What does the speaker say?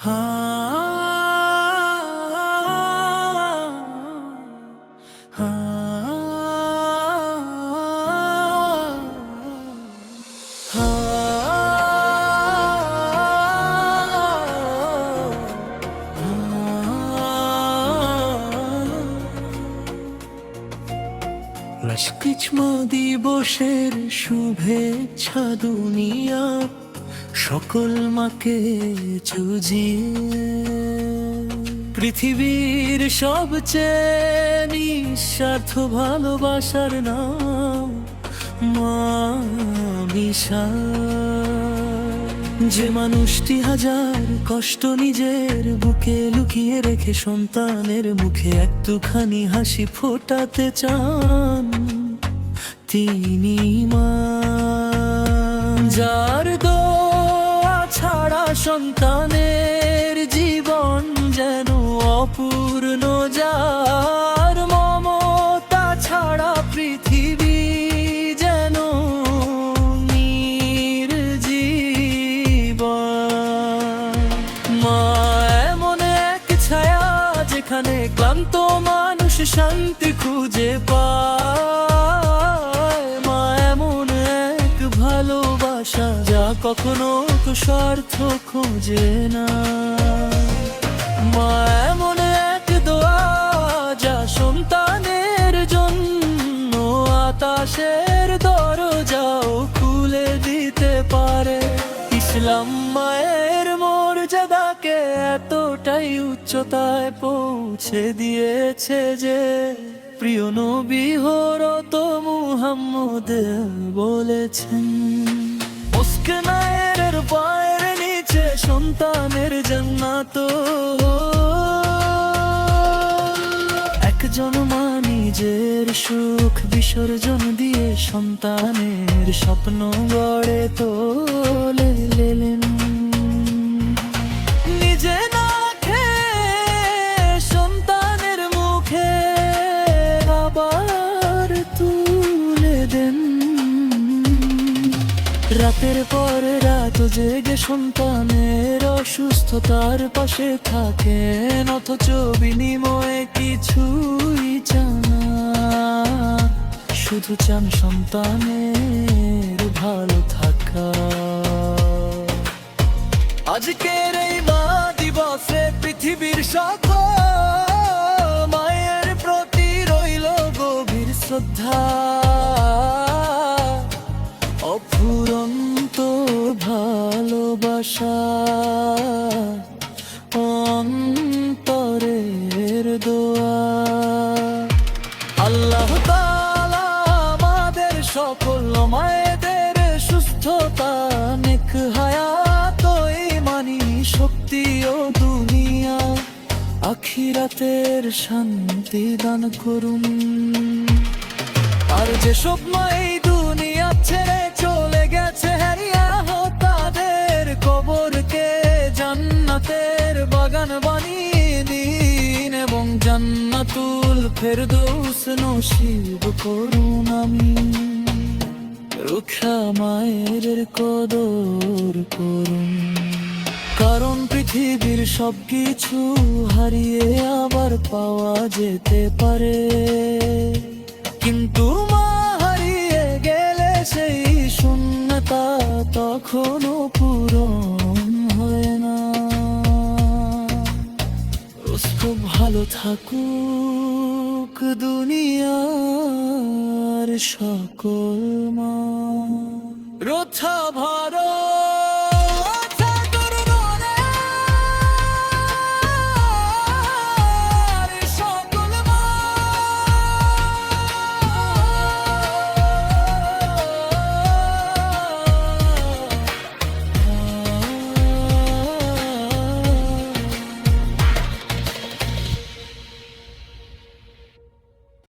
হা হা রাষ্ট্রীয় দিবসের শুভেচ্ছা দুনিয়া সকল মাকে চুজিয়ে পৃথিবীর সবচেয়ে নিঃস্বার্থ ভালোবাসার নাম মা মিশা। যে মানুষটি হাজার কষ্ট নিজের বুকে লুকিয়ে রেখে সন্তানের মুখে একটুখানি হাসি ফোটাতে চান, তিনি মা। যার দোয়া ছাড়া সন্তানের জীবন যেন অপূর্ণ, যার মমতা ছাড়া পৃথিবী যেন নির্জীবন। মা এমন এক ছায়া যেখানে ক্লান্ত মানুষ শান্তি খুঁজে পায়। মা এমন এক ভালোবাসা যা কখনো তো স্বার্থ খোঁজে না। মা এমন এক দোয়া যা সন্তানের জন্য আকাশের দরজাও খুলে দিতে পারে। ইসলাম মায়ের মর্যাদাকে এতটাই উচ্চতায় পৌঁছে দিয়েছে যে প্রিয় নবী হযরত মুহাম্মদ বলেছেন, মুস্কানের পায়ের নিচে সন্তানের জান্নাত। একজন মা নিজের সুখ বিসর্জন দিয়ে সন্তানের স্বপ্ন গড়ে তোলেন। নিজে না খেয়ে সন্তানের মুখে আবার তুলে দেন। রাতের পর রাত জেগে সন্তানের অসুস্থতার পাশে থাকেন, অথচ বিনিময়ে কিছুই চান না, শুধু চান সন্তানের ভালো থাকা। আজকের এই মা দিবসে পৃথিবীর সকল মায়ের প্রতি রইল গভীর শ্রদ্ধা, অফুরন্ত ভালোবাসা, অন্তরের দোয়া। আল্লাহ তাআলা আমাদের সকল মায়েদের সুস্থতা, নেক হায়াত, ঈমানি শক্তি ও দুনিয়া আখিরাতের শান্তি দান করুন। আর যেসব মা এই দুনিয়া ছেড়ে চলে গেছে হারিয়ে, তাদের কবরকে জান্নাতের বাগান বানিয়ে দিন এবং জান্নাতুল ফেরদৌস নসিব করুন। আমি রুক্ষা মায়ের কদর করুন, কারণ পৃথিবীর সবকিছু হারিয়ে আবার পাওয়া যেতে পারে, কিন্তু মা হারিয়ে গেলে সেই শূন্যতা তখনও পূরণ হয় না। খুব ভালো থাকুক দুনিয়ার সকল মা। রোথা ভারত।